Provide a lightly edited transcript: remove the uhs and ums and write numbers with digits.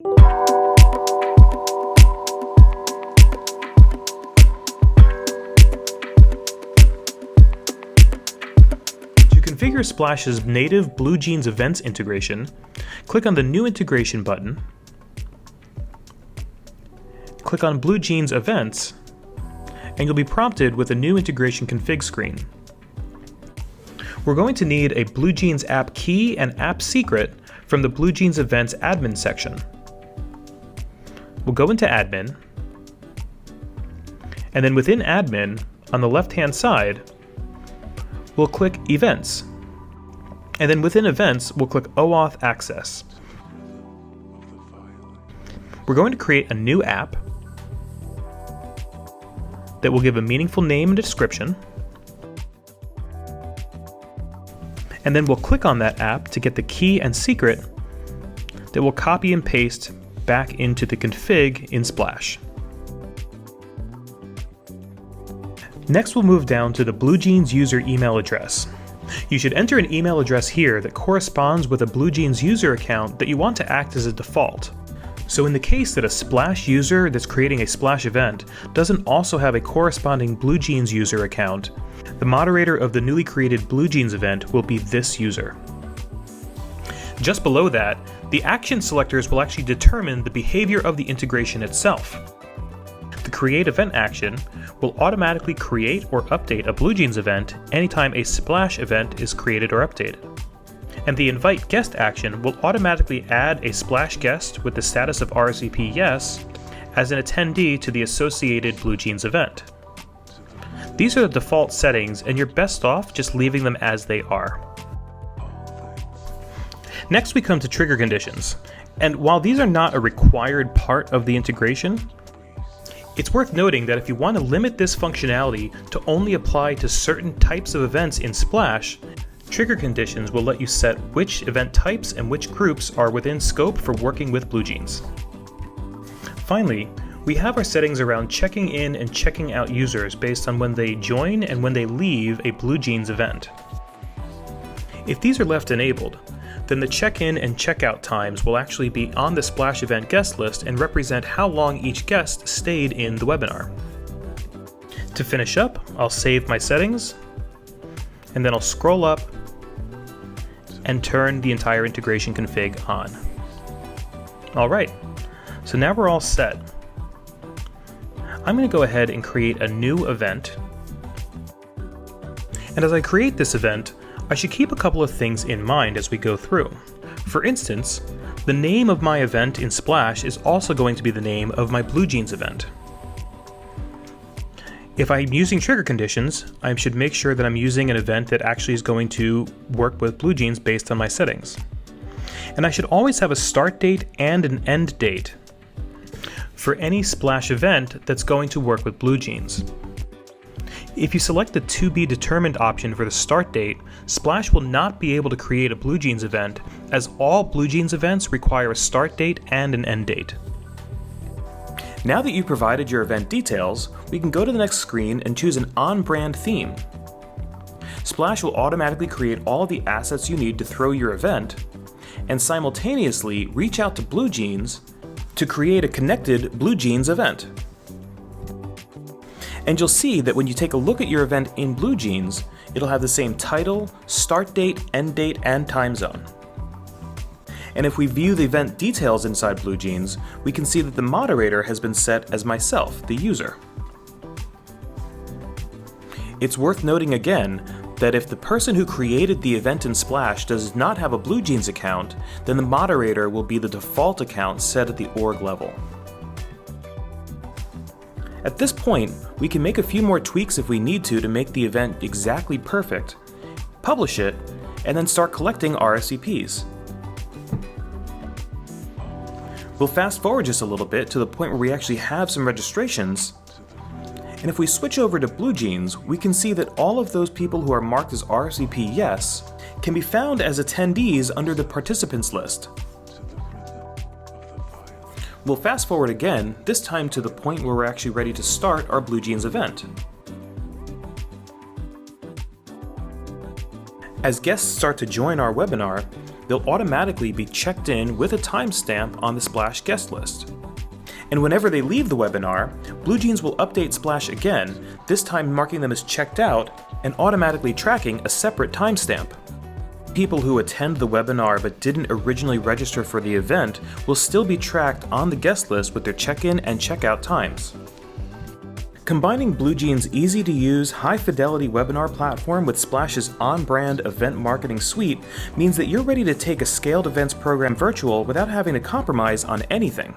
To configure Splash's native BlueJeans events integration, click on the New Integration button, click on BlueJeans Events, and you'll be prompted with a new integration config screen. We're going to need a BlueJeans app key and app secret from the BlueJeans Events admin section. We'll go into admin, and then within admin, on the left-hand side, we'll click Events, and then within Events, we'll click OAuth Access. We're going to create a new app that will give a meaningful name and description, and then we'll click on that app to get the key and secret that we'll copy and paste back into the config in Splash. Next, we'll move down to the BlueJeans user email address. You should enter an email address here that corresponds with a BlueJeans user account that you want to act as a default. So in the case that a Splash user that's creating a Splash event doesn't also have a corresponding BlueJeans user account, the moderator of the newly created BlueJeans event will be this user. Just below that, the action selectors will actually determine the behavior of the integration itself. The create event action will automatically create or update a BlueJeans event anytime a Splash event is created or updated. And the invite guest action will automatically add a Splash guest with the status of RSVP yes as an attendee to the associated BlueJeans event. These are the default settings, and you're best off just leaving them as they are. Next, we come to trigger conditions, and while these are not a required part of the integration, it's worth noting that if you want to limit this functionality to only apply to certain types of events in Splash, trigger conditions will let you set which event types and which groups are within scope for working with BlueJeans. Finally, we have our settings around checking in and checking out users based on when they join and when they leave a BlueJeans event. If these are left enabled, then the check-in and check-out times will actually be on the Splash event guest list and represent how long each guest stayed in the webinar. To finish up, I'll save my settings, and then I'll scroll up and turn the entire integration config on. Alright, so now we're all set. I'm going to go ahead and create a new event. And as I create this event, I should keep a couple of things in mind as we go through. For instance, the name of my event in Splash is also going to be the name of my BlueJeans event. If I'm using trigger conditions, I should make sure that I'm using an event that actually is going to work with BlueJeans based on my settings. And I should always have a start date and an end date for any Splash event that's going to work with BlueJeans. If you select the to be determined option for the start date, Splash will not be able to create a BlueJeans event, as all BlueJeans events require a start date and an end date. Now that you've provided your event details, we can go to the next screen and choose an on-brand theme. Splash will automatically create all the assets you need to throw your event, and simultaneously reach out to BlueJeans to create a connected BlueJeans event. And you'll see that when you take a look at your event in BlueJeans, it'll have the same title, start date, end date, and time zone. And if we view the event details inside BlueJeans, we can see that the moderator has been set as myself, the user. It's worth noting again that if the person who created the event in Splash does not have a BlueJeans account, then the moderator will be the default account set at the org level. At this point, we can make a few more tweaks if we need to make the event exactly perfect, publish it, and then start collecting RSVPs. We'll fast forward just a little bit to the point where we actually have some registrations. And if we switch over to BlueJeans, we can see that all of those people who are marked as RSVP yes can be found as attendees under the participants list. We'll fast forward again, this time to the point where we're actually ready to start our BlueJeans event. As guests start to join our webinar, they'll automatically be checked in with a timestamp on the Splash guest list. And whenever they leave the webinar, BlueJeans will update Splash again, this time marking them as checked out and automatically tracking a separate timestamp. People who attend the webinar but didn't originally register for the event will still be tracked on the guest list with their check-in and check-out times. Combining BlueJeans' easy-to-use, high-fidelity webinar platform with Splash's on-brand event marketing suite means that you're ready to take a scaled events program virtual without having to compromise on anything.